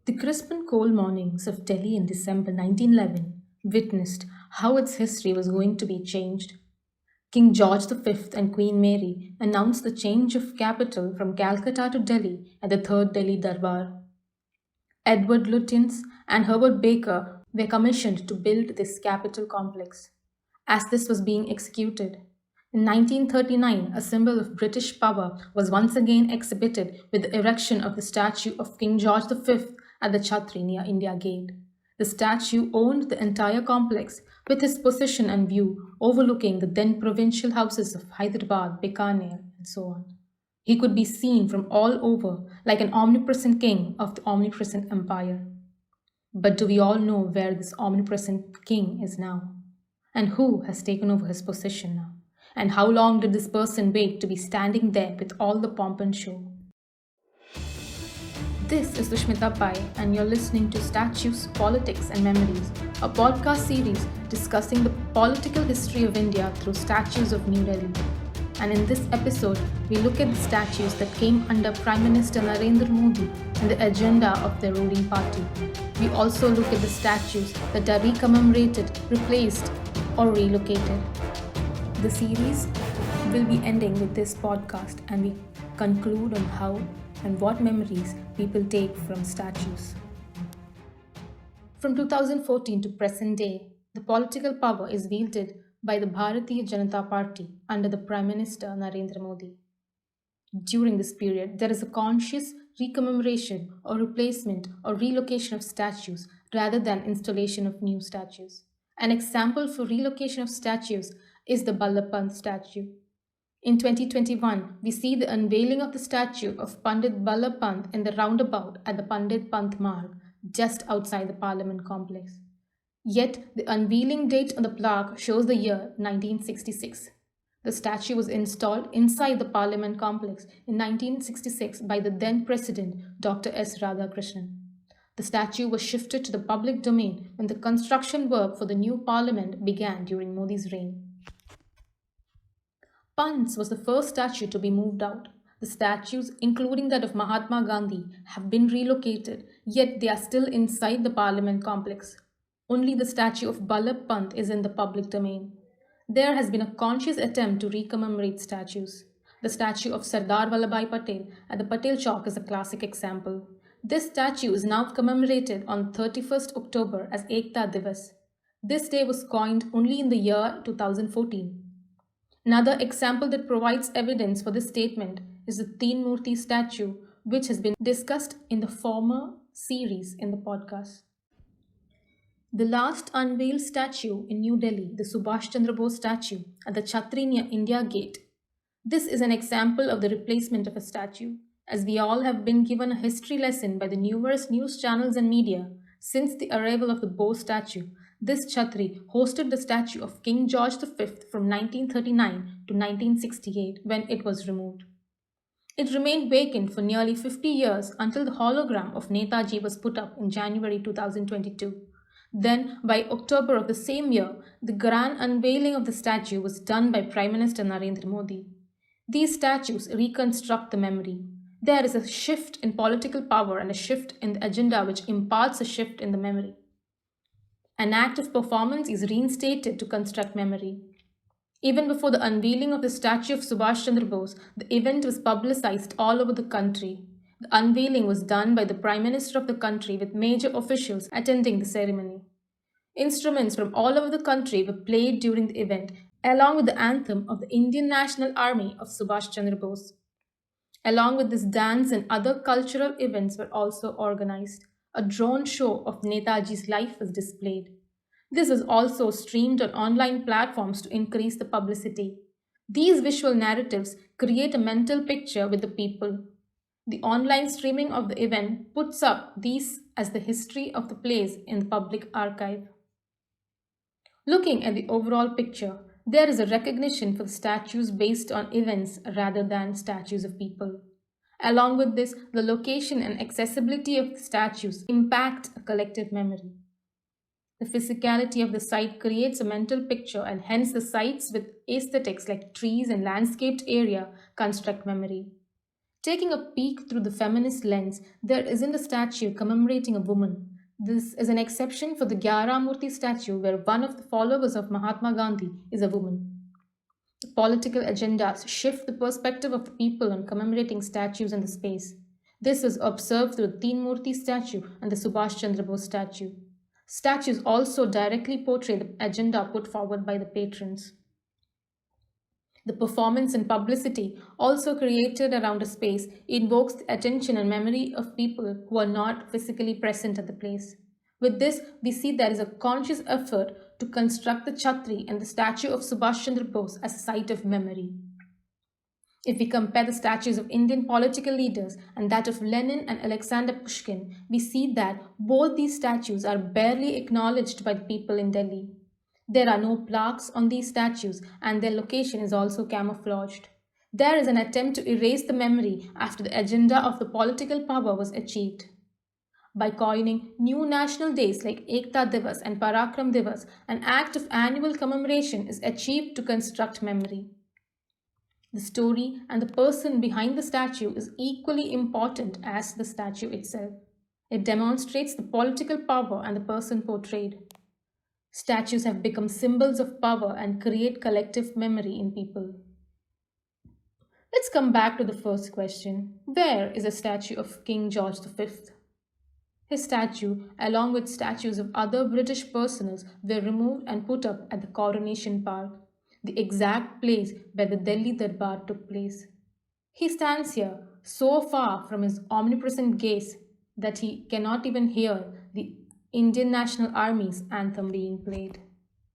The crisp and cold mornings of Delhi in December 1911 witnessed how its history was going to be changed. King George V and Queen Mary announced the change of capital from Calcutta to Delhi at the Third Delhi Darbar. Edward Lutyens and Herbert Baker were commissioned to build this capital complex. As this was being executed, in 1939, a symbol of British power was once again exhibited with the erection of the statue of King George V at the Chhatri near India Gate. The statue owned the entire complex, with his position and view overlooking the then provincial houses of Hyderabad, Bikaner, and so on. He could be seen from all over like an omnipresent king of the omnipresent empire. But do we all know where this omnipresent king is now? And who has taken over his position now? And how long did this person wait to be standing there with all the pomp and show? This is Sushmita Pai, and you're listening to Statues, Politics and Memories, a podcast series discussing the political history of India through statues of New Delhi. And in this episode, we look at the statues that came under Prime Minister Narendra Modi and the agenda of their ruling party. We also look at the statues that are recommemorated, replaced, or relocated. The series will be ending with this podcast, and we conclude on how and what memories people take from statues. From 2014 to present day, the political power is wielded by the Bharatiya Janata Party under the Prime Minister Narendra Modi. During this period, there is a conscious recommemoration or replacement or relocation of statues rather than installation of new statues. An example for relocation of statues is the Ballabh Pant statue. In 2021, we see the unveiling of the statue of Pandit Ballabh Pant in the roundabout at the Pandit Pant Marg, just outside the Parliament complex. Yet, the unveiling date on the plaque shows the year 1966. The statue was installed inside the Parliament complex in 1966 by the then President Dr. S. Radhakrishnan. The statue was shifted to the public domain when the construction work for the new Parliament began during Modi's reign. Pants was the first statue to be moved out. The statues, including that of Mahatma Gandhi, have been relocated, yet they are still inside the Parliament complex. Only the statue of Ballabh Pant is in the public domain. There has been a conscious attempt to recommemorate statues. The statue of Sardar Vallabhbhai Patel at the Patel Chowk is a classic example. This statue is now commemorated on 31st October as Ekta Divas. This day was coined only in the year 2014. Another example that provides evidence for this statement is the Teen Murti statue, which has been discussed in the former series in the podcast. The last unveiled statue in New Delhi, the Subhash Chandra Bose statue at the Chhatri near India Gate. This is an example of the replacement of a statue, as we all have been given a history lesson by the numerous news channels and media. Since the arrival of the Bose statue, this Chhatri hosted the statue of King George V from 1939 to 1968 when it was removed. It remained vacant for nearly 50 years until the hologram of Netaji was put up in January 2022. Then, by October of the same year, the grand unveiling of the statue was done by Prime Minister Narendra Modi. These statues reconstruct the memory. There is a shift in political power and a shift in the agenda which imparts a shift in the memory. An act of performance is reinstated to construct memory. Even before the unveiling of the statue of Subhash Chandra Bose, the event was publicized all over the country. The unveiling was done by the Prime Minister of the country with major officials attending the ceremony. Instruments from all over the country were played during the event, along with the anthem of the Indian National Army of Subhash Chandra Bose. Along with this, dance and other cultural events were also organized. A drone show of Netaji's life was displayed. This was also streamed on online platforms to increase the publicity. These visual narratives create a mental picture with the people. The online streaming of the event puts up these as the history of the place in the public archive. Looking at the overall picture, there is a recognition for the statues based on events rather than statues of people. Along with this, the location and accessibility of the statues impact a collective memory. The physicality of the site creates a mental picture, and hence the sites with aesthetics like trees and landscaped area construct memory. Taking a peek through the feminist lens, there isn't a statue commemorating a woman. This is an exception for the Gyara Murthy statue, where one of the followers of Mahatma Gandhi is a woman. Political agendas shift the perspective of the people on commemorating statues in the space. This is observed through the Teen Murthy statue and the Subhash Chandra Bose statue. Statues also directly portray the agenda put forward by the patrons. The performance and publicity also created around a space invokes the attention and memory of people who are not physically present at the place. With this, we see there is a conscious effort to construct the Chhatri and the statue of Subhash Chandra Bose as a site of memory. If we compare the statues of Indian political leaders and that of Lenin and Alexander Pushkin, we see that both these statues are barely acknowledged by the people in Delhi. There are no plaques on these statues, and their location is also camouflaged. There is an attempt to erase the memory after the agenda of the political power was achieved. By coining new national days like Ekta Divas and Parakram Divas, an act of annual commemoration is achieved to construct memory. The story and the person behind the statue is equally important as the statue itself. It demonstrates the political power and the person portrayed. Statues have become symbols of power and create collective memory in people. Let's come back to the first question. Where is a statue of King George V? His statue, along with statues of other British personals, were removed and put up at the Coronation Park, the exact place where the Delhi Darbar took place. He stands here, so far from his omnipresent gaze that he cannot even hear the Indian National Army's anthem being played.